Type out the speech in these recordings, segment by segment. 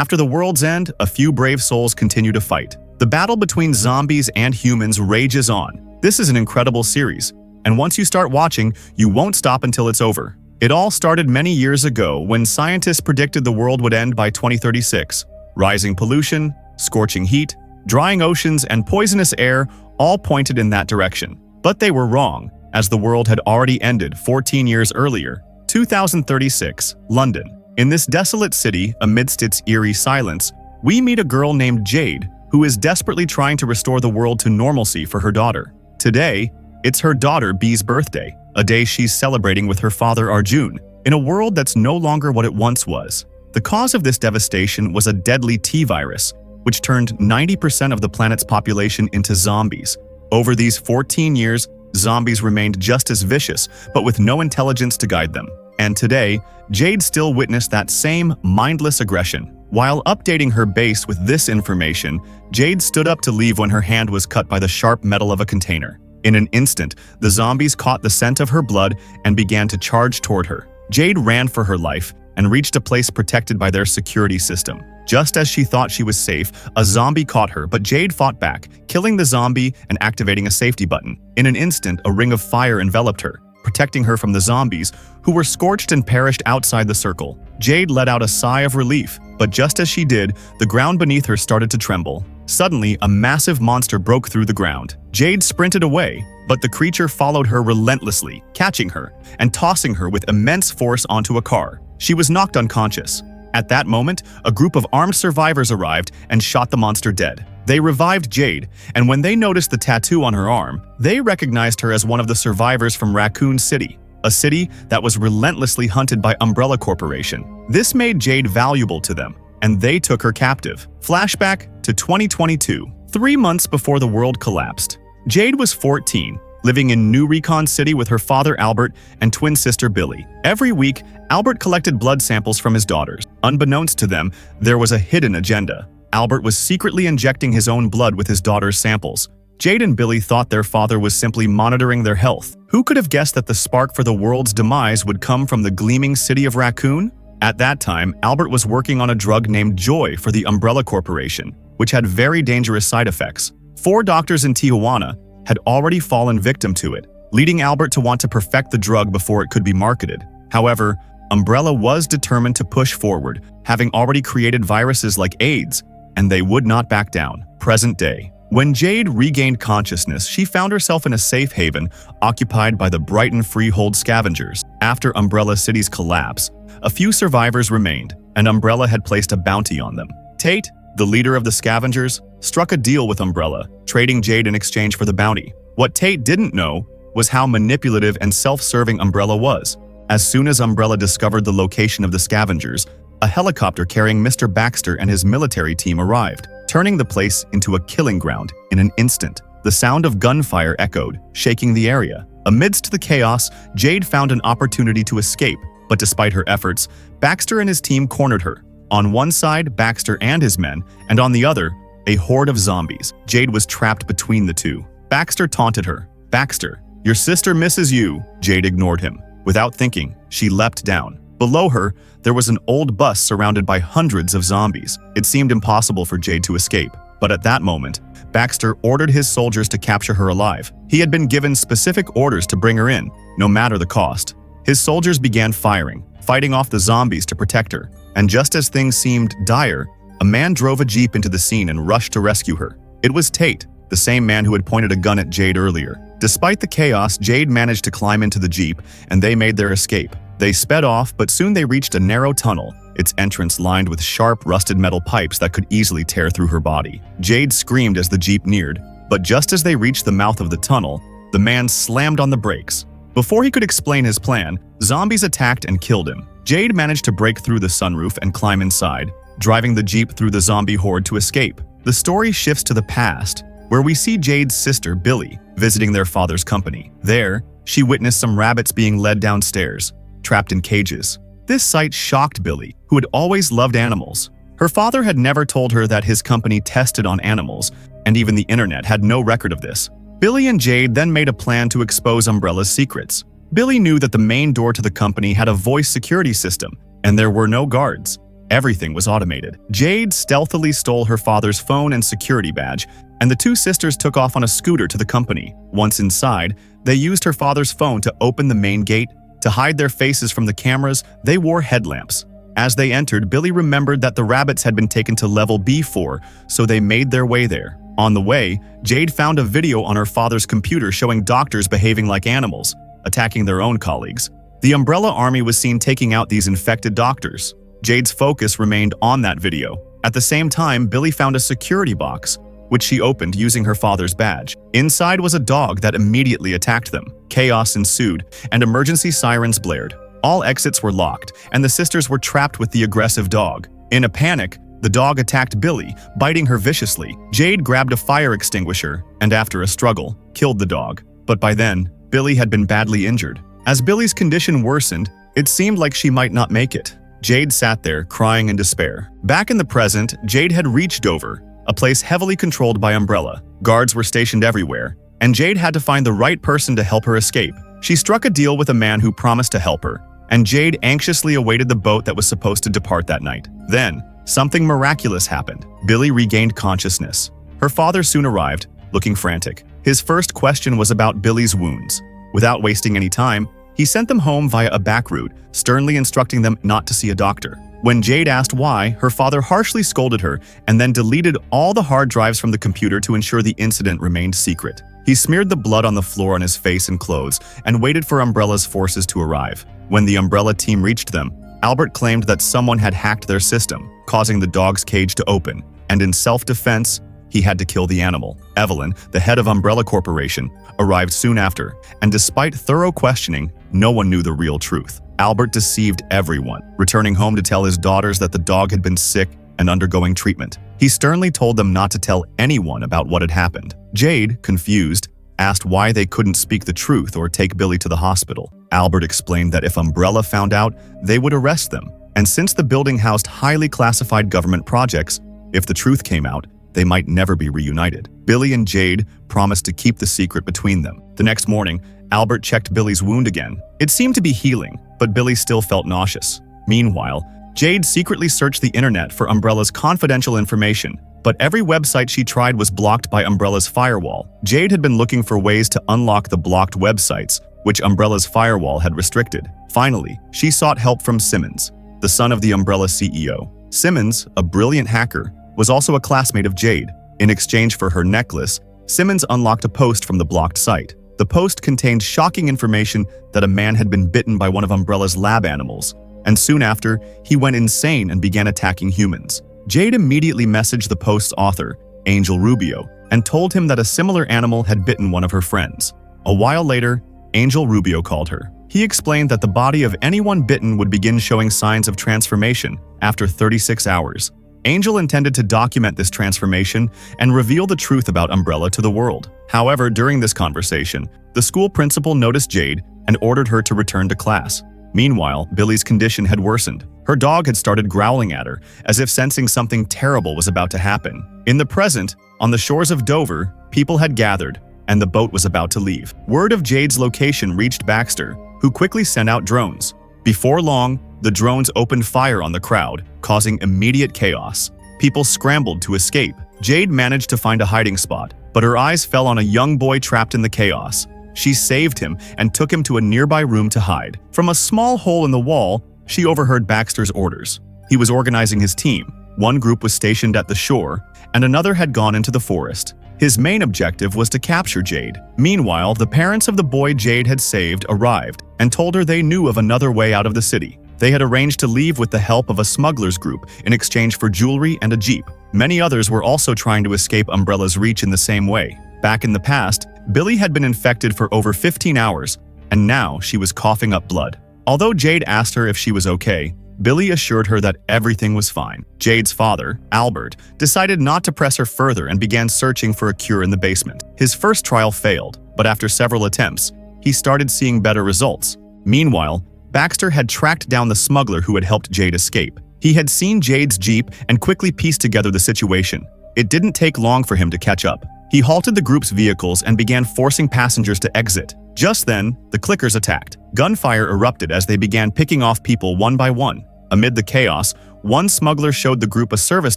After the world's end, a few brave souls continue to fight. The battle between zombies and humans rages on. This is an incredible series, and once you start watching, you won't stop until it's over. It all started many years ago when scientists predicted the world would end by 2036. Rising pollution, scorching heat, drying oceans, and poisonous air all pointed in that direction. But they were wrong, as the world had already ended 14 years earlier. 2036, London. In this desolate city, amidst its eerie silence, we meet a girl named Jade, who is desperately trying to restore the world to normalcy for her daughter. Today, it's her daughter Bee's birthday, a day she's celebrating with her father Arjun, in a world that's no longer what it once was. The cause of this devastation was a deadly T-virus, which turned 90% of the planet's population into zombies. Over these 14 years, zombies remained just as vicious, but with no intelligence to guide them. And today, Jade still witnessed that same mindless aggression. While updating her base with this information, Jade stood up to leave when her hand was cut by the sharp metal of a container. In an instant, the zombies caught the scent of her blood and began to charge toward her. Jade ran for her life and reached a place protected by their security system. Just as she thought she was safe, a zombie caught her, but Jade fought back, killing the zombie and activating a safety button. In an instant, a ring of fire enveloped her, protecting her from the zombies, who were scorched and perished outside the circle. Jade let out a sigh of relief, but just as she did, the ground beneath her started to tremble. Suddenly, a massive monster broke through the ground. Jade sprinted away, but the creature followed her relentlessly, catching her and tossing her with immense force onto a car. She was knocked unconscious. At that moment, a group of armed survivors arrived and shot the monster dead. They revived Jade, and when they noticed the tattoo on her arm, they recognized her as one of the survivors from Raccoon City, a city that was relentlessly hunted by Umbrella Corporation. This made Jade valuable to them, and they took her captive. Flashback to 2022, 3 months before the world collapsed. Jade was 14, living in New Recon City with her father Albert and twin sister Billy. Every week, Albert collected blood samples from his daughters. Unbeknownst to them, there was a hidden agenda. Albert was secretly injecting his own blood with his daughter's samples. Jade and Billy thought their father was simply monitoring their health. Who could have guessed that the spark for the world's demise would come from the gleaming city of Raccoon? At that time, Albert was working on a drug named Joy for the Umbrella Corporation, which had very dangerous side effects. 4 doctors in Tijuana had already fallen victim to it, leading Albert to want to perfect the drug before it could be marketed. However, Umbrella was determined to push forward, having already created viruses like AIDS, and they would not back down. Present day. When Jade regained consciousness, she found herself in a safe haven occupied by the Brighton Freehold scavengers. After Umbrella City's collapse, a few survivors remained, and Umbrella had placed a bounty on them. Tate, the leader of the scavengers, struck a deal with Umbrella, trading Jade in exchange for the bounty. What Tate didn't know was how manipulative and self-serving Umbrella was. As soon as Umbrella discovered the location of the scavengers, a helicopter carrying Mr. Baxter and his military team arrived, turning the place into a killing ground in an instant. The sound of gunfire echoed, shaking the area. Amidst the chaos, Jade found an opportunity to escape, but despite her efforts, Baxter and his team cornered her. On one side, Baxter and his men, and on the other, a horde of zombies. Jade was trapped between the two. Baxter taunted her. "Baxter, your sister misses you." Jade ignored him. Without thinking, she leapt down. Below her, there was an old bus surrounded by hundreds of zombies. It seemed impossible for Jade to escape, but at that moment, Baxter ordered his soldiers to capture her alive. He had been given specific orders to bring her in, no matter the cost. His soldiers began fighting off the zombies to protect her. And just as things seemed dire, a man drove a jeep into the scene and rushed to rescue her. It was Tate, the same man who had pointed a gun at Jade earlier. Despite the chaos, Jade managed to climb into the jeep, and they made their escape. They sped off, but soon they reached a narrow tunnel, its entrance lined with sharp, rusted metal pipes that could easily tear through her body. Jade screamed as the jeep neared, but just as they reached the mouth of the tunnel, the man slammed on the brakes. Before he could explain his plan, zombies attacked and killed him. Jade managed to break through the sunroof and climb inside, driving the jeep through the zombie horde to escape. The story shifts to the past, where we see Jade's sister, Billy, visiting their father's company. There, she witnessed some rabbits being led downstairs, trapped in cages. This sight shocked Billy, who had always loved animals. Her father had never told her that his company tested on animals, and even the internet had no record of this. Billy and Jade then made a plan to expose Umbrella's secrets. Billy knew that the main door to the company had a voice security system, and there were no guards. Everything was automated. Jade stealthily stole her father's phone and security badge, and the two sisters took off on a scooter to the company. Once inside, they used her father's phone to open the main gate. To hide their faces from the cameras, they wore headlamps. As they entered, Billy remembered that the rabbits had been taken to level B4, so they made their way there. On the way, Jade found a video on her father's computer showing doctors behaving like animals, attacking their own colleagues. The Umbrella Army was seen taking out these infected doctors. Jade's focus remained on that video. At the same time, Billy found a security box, which she opened using her father's badge. Inside was a dog that immediately attacked them. Chaos ensued, and emergency sirens blared. All exits were locked, and the sisters were trapped with the aggressive dog. In a panic, the dog attacked Billy, biting her viciously. Jade grabbed a fire extinguisher, and after a struggle, killed the dog. But by then, Billy had been badly injured. As Billy's condition worsened, it seemed like she might not make it. Jade sat there, crying in despair. Back in the present, Jade had reached Dover, a place heavily controlled by Umbrella. Guards were stationed everywhere, and Jade had to find the right person to help her escape. She struck a deal with a man who promised to help her, and Jade anxiously awaited the boat that was supposed to depart that night. Then, something miraculous happened. Billy regained consciousness. Her father soon arrived, looking frantic. His first question was about Billy's wounds. Without wasting any time, he sent them home via a back route, sternly instructing them not to see a doctor. When Jade asked why, her father harshly scolded her and then deleted all the hard drives from the computer to ensure the incident remained secret. He smeared the blood on the floor on his face and clothes and waited for Umbrella's forces to arrive. When the Umbrella team reached them, Albert claimed that someone had hacked their system, causing the dog's cage to open, and in self-defense, he had to kill the animal. Evelyn, the head of Umbrella Corporation, arrived soon after, and despite thorough questioning, no one knew the real truth. Albert deceived everyone, returning home to tell his daughters that the dog had been sick and undergoing treatment. He sternly told them not to tell anyone about what had happened. Jade, confused, asked why they couldn't speak the truth or take Billy to the hospital. Albert explained that if Umbrella found out, they would arrest them. And since the building housed highly classified government projects, if the truth came out, they might never be reunited. Billy and Jade promised to keep the secret between them. The next morning, Albert checked Billy's wound again. It seemed to be healing, but Billy still felt nauseous. Meanwhile, Jade secretly searched the internet for Umbrella's confidential information, but every website she tried was blocked by Umbrella's firewall. Jade had been looking for ways to unlock the blocked websites, which Umbrella's firewall had restricted. Finally, she sought help from Simmons, the son of the Umbrella CEO. Simmons, a brilliant hacker, was also a classmate of Jade. In exchange for her necklace, Simmons unlocked a post from the blocked site. The post contained shocking information that a man had been bitten by one of Umbrella's lab animals, and soon after, he went insane and began attacking humans. Jade immediately messaged the post's author, Angel Rubio, and told him that a similar animal had bitten one of her friends. A while later, Angel Rubio called her. He explained that the body of anyone bitten would begin showing signs of transformation after 36 hours. Angel intended to document this transformation and reveal the truth about Umbrella to the world. However, during this conversation, the school principal noticed Jade and ordered her to return to class. Meanwhile, Billy's condition had worsened. Her dog had started growling at her, as if sensing something terrible was about to happen. In the present, on the shores of Dover, people had gathered, and the boat was about to leave. Word of Jade's location reached Baxter, who quickly sent out drones. Before long, the drones opened fire on the crowd, causing immediate chaos. People scrambled to escape. Jade managed to find a hiding spot, but her eyes fell on a young boy trapped in the chaos. She saved him and took him to a nearby room to hide. From a small hole in the wall, she overheard Baxter's orders. He was organizing his team. One group was stationed at the shore, and another had gone into the forest. His main objective was to capture Jade. Meanwhile, the parents of the boy Jade had saved arrived and told her they knew of another way out of the city. They had arranged to leave with the help of a smugglers group in exchange for jewelry and a jeep. Many others were also trying to escape Umbrella's reach in the same way. Back in the past, Billy had been infected for over 15 hours, and now she was coughing up blood. Although Jade asked her if she was okay, Billy assured her that everything was fine. Jade's father, Albert, decided not to press her further and began searching for a cure in the basement. His first trial failed, but after several attempts, he started seeing better results. Meanwhile, Baxter had tracked down the smuggler who had helped Jade escape. He had seen Jade's jeep and quickly pieced together the situation. It didn't take long for him to catch up. He halted the group's vehicles and began forcing passengers to exit. Just then, the clickers attacked. Gunfire erupted as they began picking off people one by one. Amid the chaos, one smuggler showed the group a service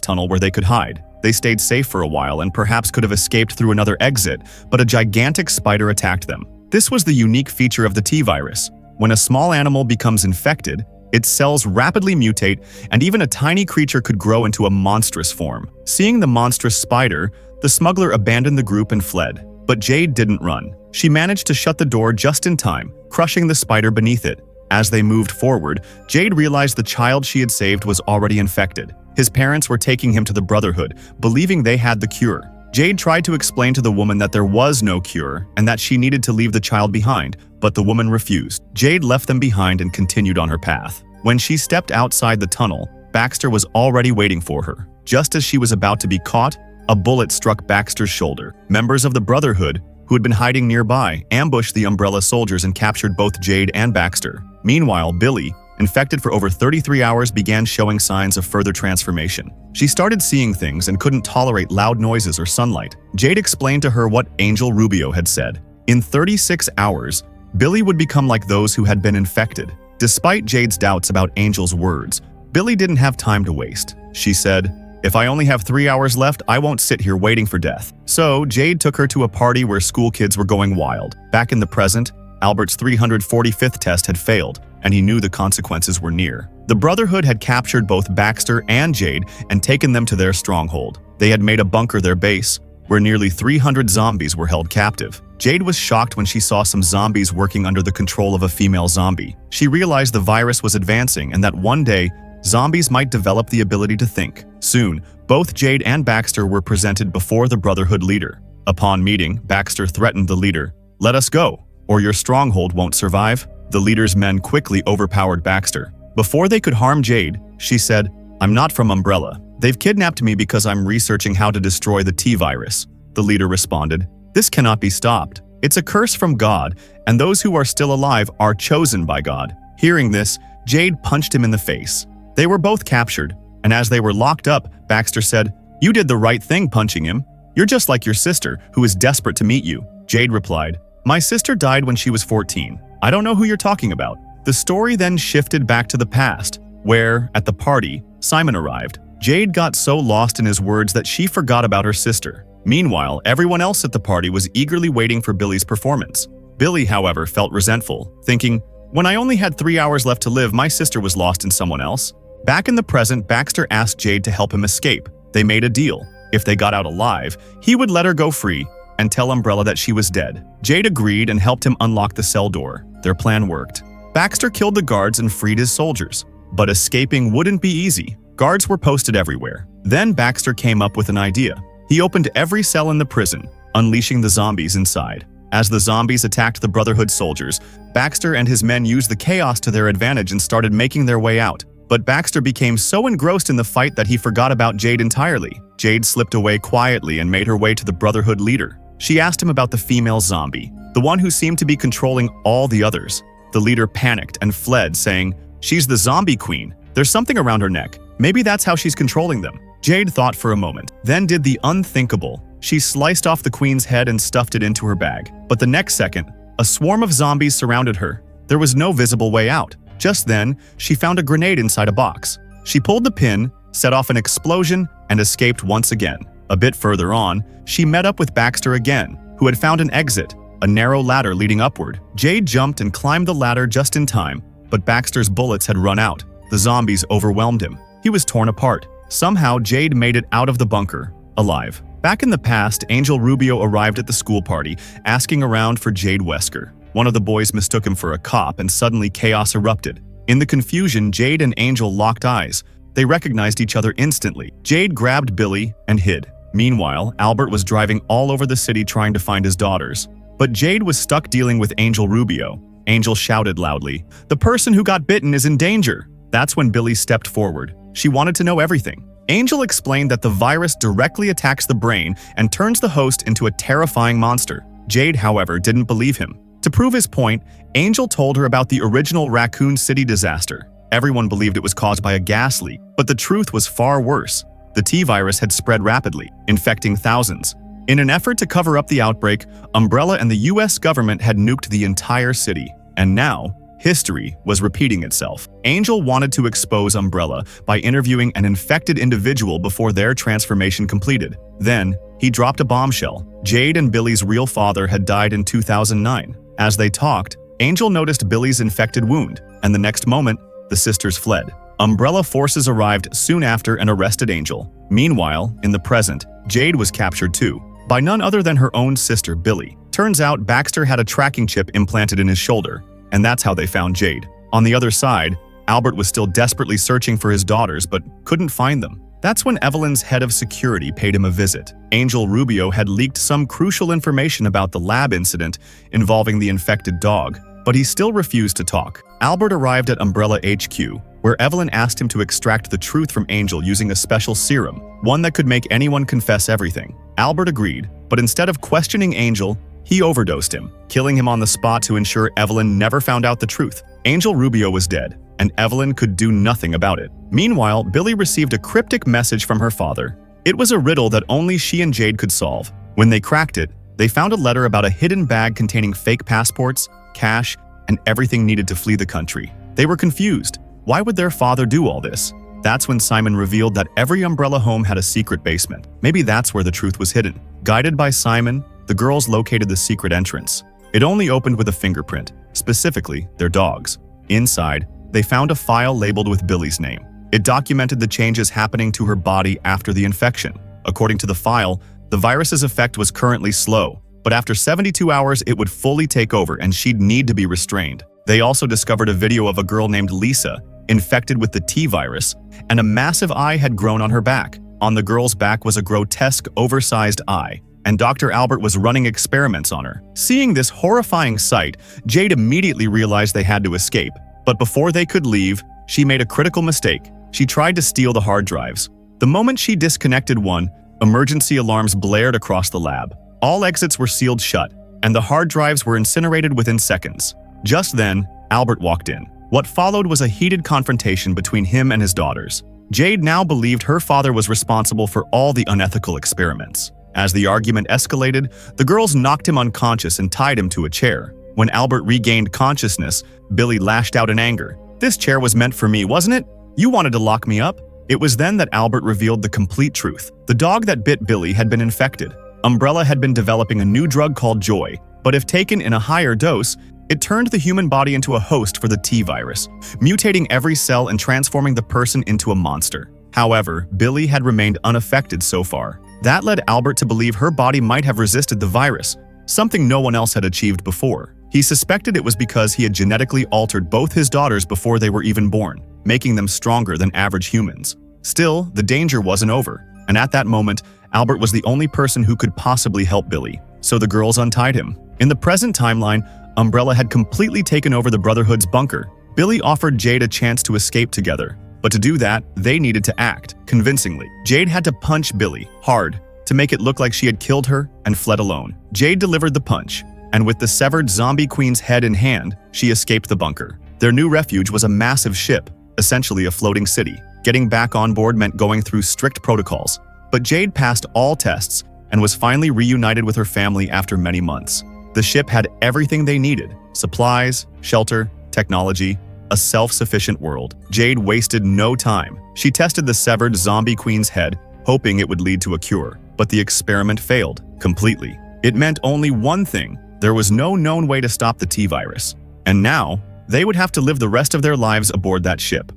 tunnel where they could hide. They stayed safe for a while and perhaps could have escaped through another exit, but a gigantic spider attacked them. This was the unique feature of the T-virus. When a small animal becomes infected, its cells rapidly mutate, and even a tiny creature could grow into a monstrous form. Seeing the monstrous spider, the smuggler abandoned the group and fled. But Jade didn't run. She managed to shut the door just in time, crushing the spider beneath it. As they moved forward, Jade realized the child she had saved was already infected. His parents were taking him to the Brotherhood, believing they had the cure. Jade tried to explain to the woman that there was no cure and that she needed to leave the child behind, but the woman refused. Jade left them behind and continued on her path. When she stepped outside the tunnel, Baxter was already waiting for her. Just as she was about to be caught, a bullet struck Baxter's shoulder. Members of the Brotherhood, who had been hiding nearby, ambushed the Umbrella soldiers and captured both Jade and Baxter. Meanwhile, Billy, infected for over 33 hours, began showing signs of further transformation. She started seeing things and couldn't tolerate loud noises or sunlight. Jade explained to her what Angel Rubio had said. In 36 hours, Billy would become like those who had been infected. Despite Jade's doubts about Angel's words, Billy didn't have time to waste. She said, "If I only have 3 hours left, I won't sit here waiting for death." So, Jade took her to a party where school kids were going wild. Back in the present, Albert's 345th test had failed, and he knew the consequences were near. The Brotherhood had captured both Baxter and Jade and taken them to their stronghold. They had made a bunker their base, where nearly 300 zombies were held captive. Jade was shocked when she saw some zombies working under the control of a female zombie. She realized the virus was advancing and that one day, zombies might develop the ability to think. Soon, both Jade and Baxter were presented before the Brotherhood leader. Upon meeting, Baxter threatened the leader, "Let us go, or your stronghold won't survive." The leader's men quickly overpowered Baxter. Before they could harm Jade, she said, "I'm not from Umbrella. They've kidnapped me because I'm researching how to destroy the T-virus." The leader responded, "This cannot be stopped. It's a curse from God, and those who are still alive are chosen by God." Hearing this, Jade punched him in the face. They were both captured, and as they were locked up, Baxter said, "You did the right thing punching him. You're just like your sister, who is desperate to meet you." Jade replied, "My sister died when she was 14. I don't know who you're talking about." The story then shifted back to the past, where, at the party, Simon arrived. Jade got so lost in his words that she forgot about her sister. Meanwhile, everyone else at the party was eagerly waiting for Billy's performance. Billy, however, felt resentful, thinking, "When I only had 3 hours left to live, my sister was lost in someone else." Back in the present, Baxter asked Jade to help him escape. They made a deal. If they got out alive, he would let her go free and tell Umbrella that she was dead. Jade agreed and helped him unlock the cell door. Their plan worked. Baxter killed the guards and freed his soldiers. But escaping wouldn't be easy. Guards were posted everywhere. Then Baxter came up with an idea. He opened every cell in the prison, unleashing the zombies inside. As the zombies attacked the Brotherhood soldiers, Baxter and his men used the chaos to their advantage and started making their way out. But Baxter became so engrossed in the fight that he forgot about Jade entirely. Jade slipped away quietly and made her way to the Brotherhood leader. She asked him about the female zombie, the one who seemed to be controlling all the others. The leader panicked and fled, saying, "She's the zombie queen. There's something around her neck. Maybe that's how she's controlling them." Jade thought for a moment, then did the unthinkable. She sliced off the queen's head and stuffed it into her bag. But the next second, a swarm of zombies surrounded her. There was no visible way out. Just then, she found a grenade inside a box. She pulled the pin, set off an explosion, and escaped once again. A bit further on, she met up with Baxter again, who had found an exit, a narrow ladder leading upward. Jade jumped and climbed the ladder just in time, but Baxter's bullets had run out. The zombies overwhelmed him. He was torn apart. Somehow, Jade made it out of the bunker, alive. Back in the past, Angel Rubio arrived at the school party, asking around for Jade Wesker. One of the boys mistook him for a cop, and suddenly chaos erupted. In the confusion, Jade and Angel locked eyes. They recognized each other instantly. Jade grabbed Billy and hid. Meanwhile, Albert was driving all over the city trying to find his daughters. But Jade was stuck dealing with Angel Rubio. Angel shouted loudly, "The person who got bitten is in danger." That's when Billy stepped forward. She wanted to know everything. Angel explained that the virus directly attacks the brain and turns the host into a terrifying monster. Jade, however, didn't believe him. To prove his point, Angel told her about the original Raccoon City disaster. Everyone believed it was caused by a gas leak, but the truth was far worse. The T-virus had spread rapidly, infecting thousands. In an effort to cover up the outbreak, Umbrella and the US government had nuked the entire city. And now, History was repeating itself. Angel wanted to expose Umbrella by interviewing an infected individual before their transformation completed. Then, he dropped a bombshell. Jade and Billy's real father had died in 2009. As they talked, Angel noticed Billy's infected wound, and the next moment, the sisters fled. Umbrella forces arrived soon after and arrested Angel. Meanwhile, in the present, Jade was captured too, by none other than her own sister, Billy. Turns out Baxter had a tracking chip implanted in his shoulder, and that's how they found Jade. On the other side, Albert was still desperately searching for his daughters but couldn't find them. That's when Evelyn's head of security paid him a visit. Angel Rubio had leaked some crucial information about the lab incident involving the infected dog, but he still refused to talk. Albert arrived at Umbrella HQ, where Evelyn asked him to extract the truth from Angel using a special serum, one that could make anyone confess everything. Albert agreed, but instead of questioning Angel, he overdosed him, killing him on the spot to ensure Evelyn never found out the truth. Angel Rubio was dead, and Evelyn could do nothing about it. Meanwhile, Billy received a cryptic message from her father. It was a riddle that only she and Jade could solve. When they cracked it, they found a letter about a hidden bag containing fake passports, cash, and everything needed to flee the country. They were confused. Why would their father do all this? That's when Simon revealed that every Umbrella home had a secret basement. Maybe that's where the truth was hidden. Guided by Simon, the girls located the secret entrance. It only opened with a fingerprint, specifically their dog's. Inside, they found a file labeled with Billy's name. It documented the changes happening to her body after the infection. According to the file, the virus's effect was currently slow, but after 72 hours it would fully take over and she'd need to be restrained. They also discovered a video of a girl named Lisa, infected with the T virus, and a massive eye had grown on her back. On the girl's back was a grotesque, oversized eye, and Dr. Albert was running experiments on her. Seeing this horrifying sight, Jade immediately realized they had to escape. But before they could leave, she made a critical mistake. She tried to steal the hard drives. The moment she disconnected one, emergency alarms blared across the lab. All exits were sealed shut, and the hard drives were incinerated within seconds. Just then, Albert walked in. What followed was a heated confrontation between him and his daughters. Jade now believed her father was responsible for all the unethical experiments. As the argument escalated, the girls knocked him unconscious and tied him to a chair. When Albert regained consciousness, Billy lashed out in anger. "This chair was meant for me, wasn't it? You wanted to lock me up?" It was then that Albert revealed the complete truth. The dog that bit Billy had been infected. Umbrella had been developing a new drug called Joy, but if taken in a higher dose, it turned the human body into a host for the T virus, mutating every cell and transforming the person into a monster. However, Billy had remained unaffected so far. That led Albert to believe her body might have resisted the virus, something no one else had achieved before. He suspected it was because he had genetically altered both his daughters before they were even born, making them stronger than average humans. Still, the danger wasn't over, and at that moment, Albert was the only person who could possibly help Billy, so the girls untied him. In the present timeline, Umbrella had completely taken over the Brotherhood's bunker. Billy offered Jade a chance to escape together, but to do that, they needed to act convincingly. Jade had to punch Billy hard to make it look like she had killed her and fled alone. Jade delivered the punch, and with the severed zombie queen's head in hand, she escaped the bunker. Their new refuge was a massive ship, essentially a floating city. Getting back on board meant going through strict protocols, but Jade passed all tests and was finally reunited with her family after many months. The ship had everything they needed: supplies, shelter, technology, a self-sufficient world. Jade wasted no time. She tested the severed zombie queen's head, hoping it would lead to a cure. But the experiment failed completely. It meant only one thing: there was no known way to stop the T virus. And now, they would have to live the rest of their lives aboard that ship.